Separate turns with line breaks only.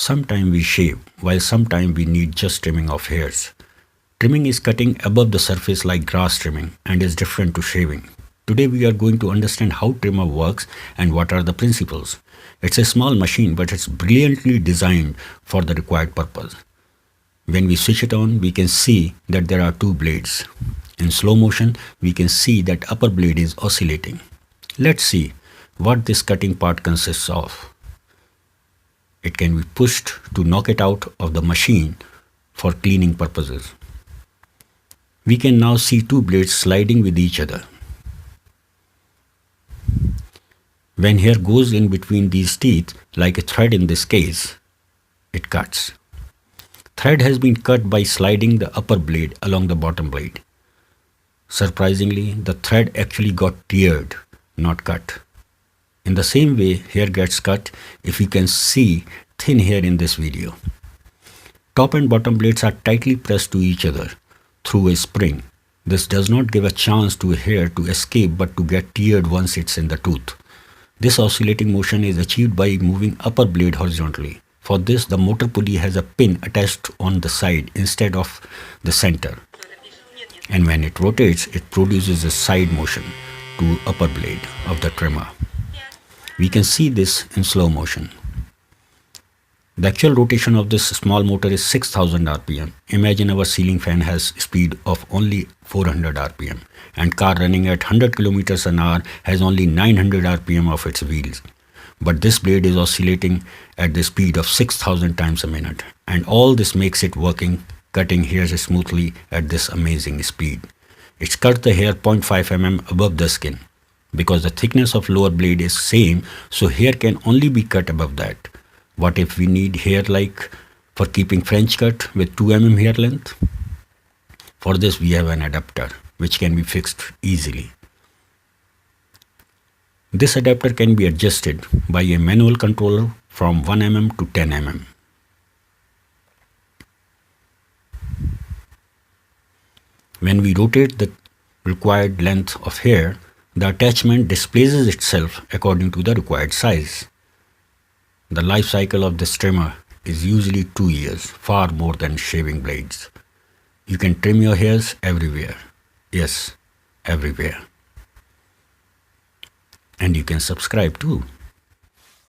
Sometimes we shave, while sometimes we need just trimming of hairs. Trimming is cutting above the surface like grass trimming and is different to shaving. Today we are going to understand how trimmer works and what are the principles. It's a small machine but it's brilliantly designed for the required purpose. When we switch it on, we can see that there are two blades. In slow motion, we can see that upper blade is oscillating. Let's see what this cutting part consists of. It can be pushed to knock it out of the machine for cleaning purposes. We can now see two blades sliding with each other. When hair goes in between these teeth, like a thread in this case, it cuts. Thread has been cut by sliding the upper blade along the bottom blade. Surprisingly, the thread actually got teared, not cut. In the same way, hair gets cut if you can see thin hair in this video. Top and bottom blades are tightly pressed to each other through a spring. This does not give a chance to a hair to escape but to get teared once it's in the tooth. This oscillating motion is achieved by moving upper blade horizontally. For this, the motor pulley has a pin attached on the side instead of the center. And when it rotates, it produces a side motion to upper blade of the trimmer. We can see this in slow motion. The actual rotation of this small motor is 6000 rpm. Imagine our ceiling fan has speed of only 400 rpm and car running at 100 kilometers an hour has only 900 rpm of its wheels. But this blade is oscillating at the speed of 6000 times a minute, and all this makes it working, cutting hairs smoothly at this amazing speed. It's cut the hair 0.5 mm above the skin. Because the thickness of lower blade is same, so hair can only be cut above that. What if we need hair like for keeping French cut with 2 mm hair length? For this we have an adapter which can be fixed easily. This adapter can be adjusted by a manual controller from 1 mm to 10 mm. When we rotate the required length of hair, the attachment displaces itself according to the required size. The life cycle of this trimmer is usually 2 years, far more than shaving blades. You can trim your hairs everywhere. Yes, everywhere. And you can subscribe too.